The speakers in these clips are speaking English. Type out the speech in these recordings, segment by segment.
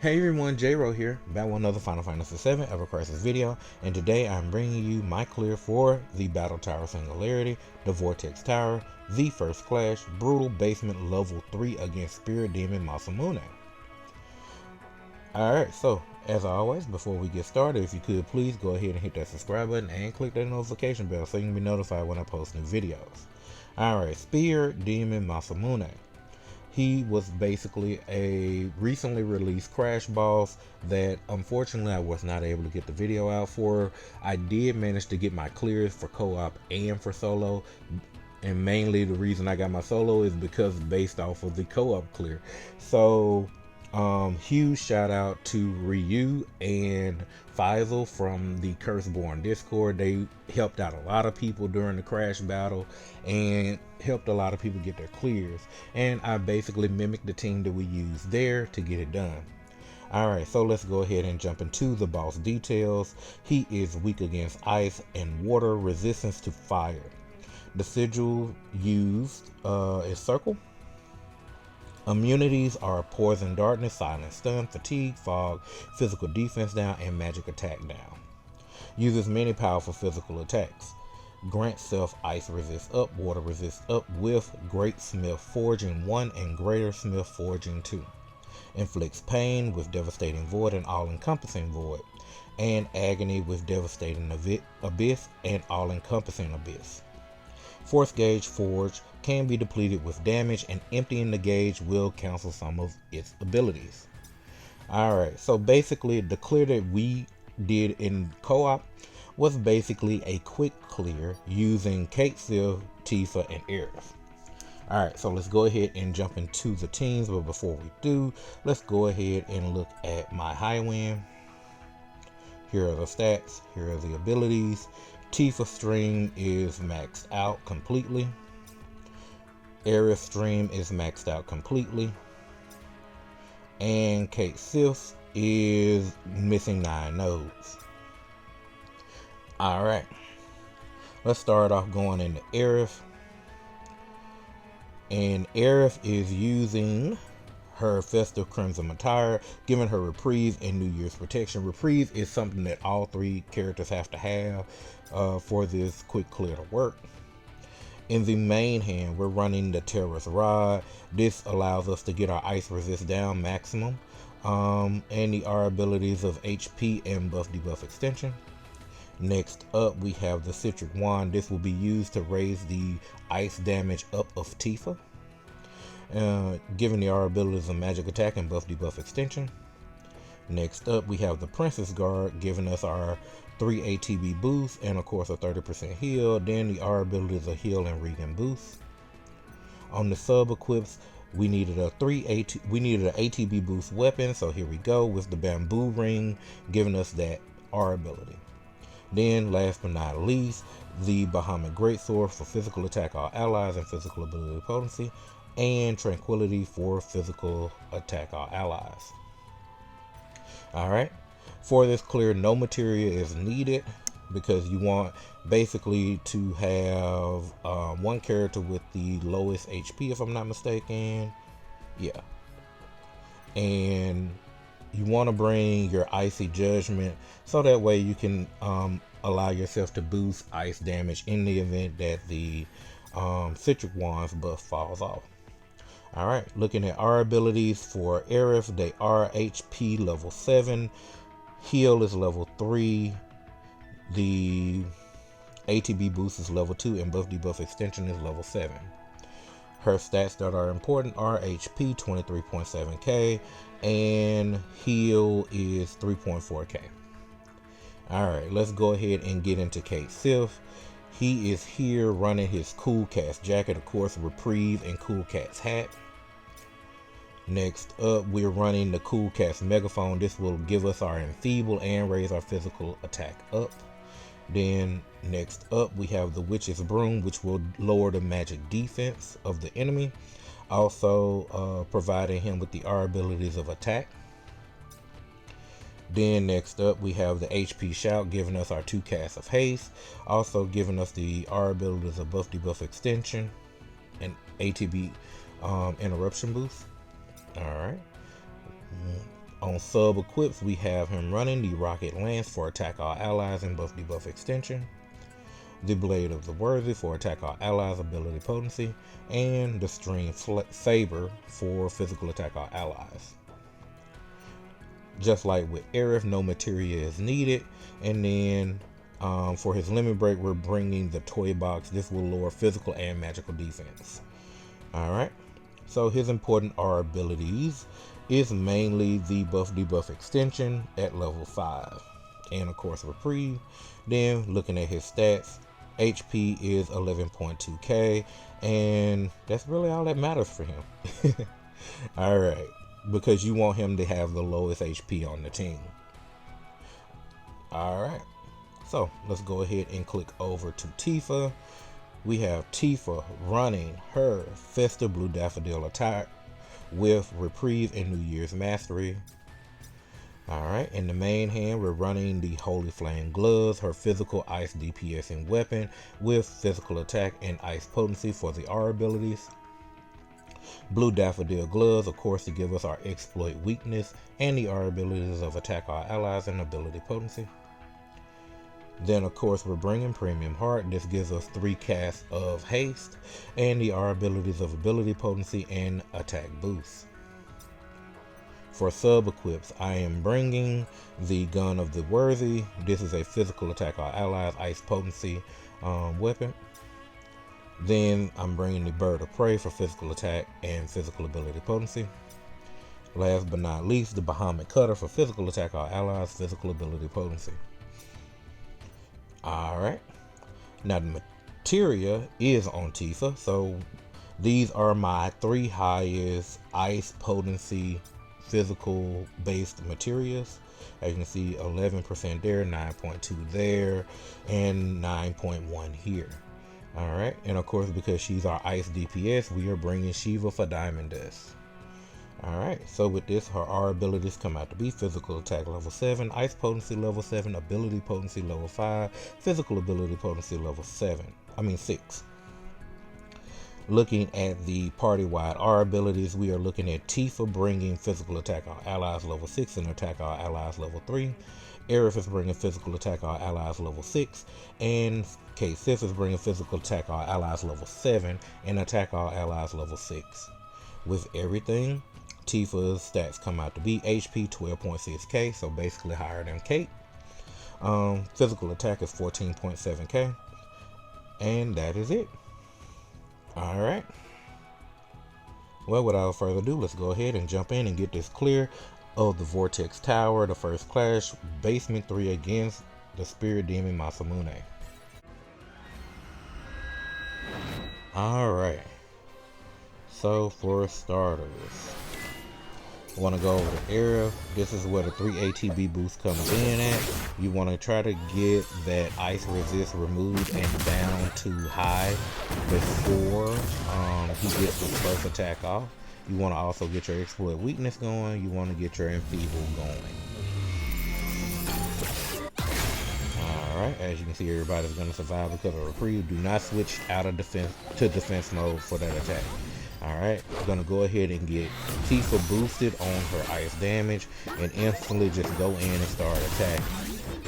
Hey everyone, J-Ro here, back with another Final Fantasy VII Ever Crisis video, and today I'm bringing you my clear for the Battle Tower Singularity, the Vortex Tower, the First Clash, Brutal Basement Level 3 against Spirit Demon Masamune. Alright, so, as always, before we get started, if you could please go ahead and hit that subscribe button and click that notification bell so you can be notified when I post new videos. Alright, Spirit Demon Masamune. He was basically a recently released Crash boss that unfortunately I was not able to get the video out for. I did manage to get my clears for co-op and for solo, and mainly the reason I got my solo is because based off of the co-op clear. So huge shout out to Ryu and Faisal from the Curseborn Discord. They helped out a lot of people during the Crash battle and helped a lot of people get their clears. And I basically mimicked the team that we used there to get it done. Alright, so let's go ahead and jump into the boss details. He is weak against ice and water, resistance to fire. The sigil used is circle. Immunities are poison, darkness, silent stun, fatigue, fog, physical defense down, and magic attack down. Uses many powerful physical attacks. Grants self ice resist up, water resist up with Great Smith Forging 1 and Greater Smith Forging 2. Inflicts pain with Devastating Void and All-Encompassing Void, and agony with Devastating Abyss and All-Encompassing Abyss. Force Gauge Forge can be depleted with damage, and emptying the gauge will cancel some of its abilities. Alright, so basically the clear that we did in co-op was basically a quick clear using Kate, Sylph, Tifa, and Aerith. Alright, so let's go ahead and jump into the teams, but before we do, let's go ahead and look at my Highwind. Here are the stats, here are the abilities. Tifa stream is maxed out completely. Aerith stream is maxed out completely. And Kate Sylph is missing 9 nodes. Alright. Let's start off going into Aerith. And Aerith is using her festive crimson attire, giving her reprieve and New Year's protection. Reprieve is something that all 3 characters have to have for this quick clear to work. In the main hand, we're running the Terror's Rod. This allows us to get our ice resist down maximum, and our abilities of HP and buff debuff extension. Next up, we have the Citric Wand. This will be used to raise the ice damage up of Tifa, giving our abilities of magic attack and buff debuff extension. Next up, we have the Princess Guard, giving us our 3 ATB boost and of course a 30% heal. Then the R abilities of heal and regen boost. On the sub equips, we needed an ATB boost weapon, so here we go with the bamboo ring, giving us that R ability. Then last but not least, the Bahamut Greatsword for physical attack all allies and physical ability potency, and Tranquility for physical attack all allies. Alright, for this clear, no materia is needed because you want basically to have one character with the lowest HP, if I'm not mistaken. Yeah. And you want to bring your Icy Judgment so that way you can allow yourself to boost ice damage in the event that the Citric Wand's buff falls off. Alright, looking at our abilities for Aerith, they are HP level 7, heal is level 3, the ATB boost is level 2, and buff debuff extension is level 7. Her stats that are important are HP 23.7k and heal is 3.4k. Alright, let's go ahead and get into Kate Sylph. He is here running his Cool Cat's jacket, of course, reprieve and Cool Cat's hat. Next up, we're running the Cool Cat's megaphone. This will give us our enfeeble and raise our physical attack up. Then next up, we have the Witch's Broom, which will lower the magic defense of the enemy, also providing him with the R abilities of attack. Then next up, we have the HP Shout, giving us our 2 casts of haste, also giving us the R abilities of buff debuff extension and ATB interruption boost. Alright. On sub equips, we have him running the Rocket Lance for attack all allies and buff debuff extension, the Blade of the Worthy for attack all allies ability potency, and the String Saber for physical attack all allies. Just like with Aerith, no materia is needed. And then for his limit break, we're bringing the Toy Box. This will lower physical and magical defense. Alright, so his important R abilities is mainly the buff debuff extension at level 5, and of course reprieve. Then looking at his stats, HP is 11.2k, and that's really all that matters for him. Alright, because you want him to have the lowest HP on the team. Alright, so let's go ahead and click over to Tifa. We have Tifa running her Festive Blue Daffodil attack with reprieve and New Year's Mastery. Alright, in the main hand, we're running the Holy Flame Gloves, her physical ice DPS and weapon with physical attack and ice potency for the R abilities. Blue Daffodil Gloves, of course, to give us our exploit weakness and the R abilities of attack our allies and ability potency. Then, of course, we're bringing Premium Heart. This gives us 3 casts of haste and the R abilities of ability potency and attack boost. For sub equips, I am bringing the Gun of the Worthy. This is a physical attack our allies ice potency weapon. Then I'm bringing the Bird of Prey for physical attack and physical ability potency. Last but not least, the Bahamut Cutter for physical attack our allies, physical ability potency. Alright, now the materia is on Tifa, so these are my 3 highest ice potency physical based materials. As you can see, 11% there, 9.2 there, and 9.1 here. Alright, and of course, because she's our ice DPS, we are bringing Shiva for Diamond Dust. Alright, so with this, her R abilities come out to be physical attack level 7, ice potency level 7, ability potency level 5, physical ability potency level 6. Looking at the party-wide R abilities, we are looking at Tifa bringing physical attack on allies level 6 and attack on allies level 3. Aerith is bringing physical attack on allies level 6, and K-Sith is bringing physical attack on allies level 7 and attack on allies level 6. With everything, Tifa's stats come out to be HP 12.6k, so basically higher than Kate. Physical attack is 14.7k, and that is it. Alright, well, without further ado, let's go ahead and jump in and get this clear of the Vortex Tower, the first clash, Basement 3 against the Spirit Demon Masamune. Alright, so for starters, I want to go over the area. This is where the 3 ATB boost comes in at. You want to try to get that ice resist removed and down to high before he gets his first attack off. You want to also get your exploit weakness going. You want to get your enfeeble going. Alright, as you can see, everybody's going to survive because of reprieve. Do not switch out of defense to defense mode for that attack. Alright, I'm going to go ahead and get Tifa boosted on her ice damage and instantly just go in and start attacking.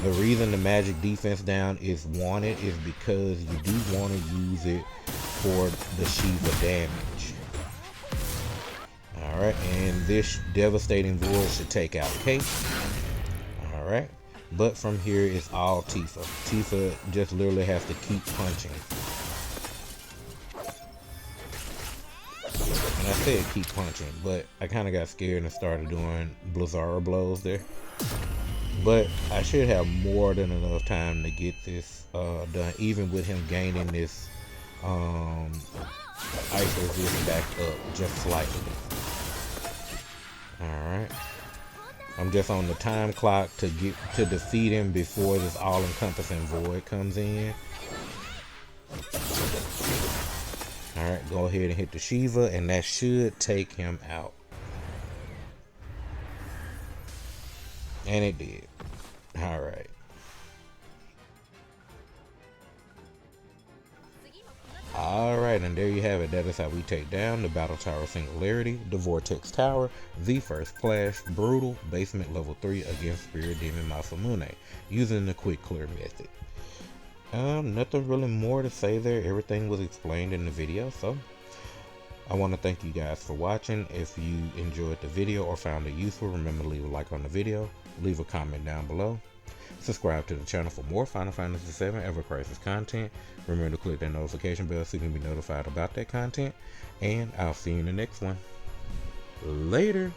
The reason the magic defense down is wanted is because you do want to use it for the Shiva damage. Alright, and this devastating void should take out Kate. Alright, but from here it's all Tifa. Tifa just literally has to keep punching. And I said keep punching, but I kind of got scared and started doing Blizzara blows there. But I should have more than enough time to get this done, even with him gaining this ice resist back up just slightly. Alright. I'm just on the time clock to defeat him before this all-encompassing void comes in. Alright, go ahead and hit the Shiva, and that should take him out. And it did. Alright. Alright, and there you have it. That is how we take down the Battle Tower Singularity, the Vortex Tower, the first class, brutal, basement level 3 against Spirit Demon Masamune, using the quick clear method. Nothing really more to say there. Everything was explained in the video, so I want to thank you guys for watching. If you enjoyed the video or found it useful, remember to leave a like on the video, leave a comment down below. Subscribe to the channel for more Final Fantasy 7 Ever Crisis content. Remember to click that notification bell so you can be notified about that content. And I'll see you in the next one. Later.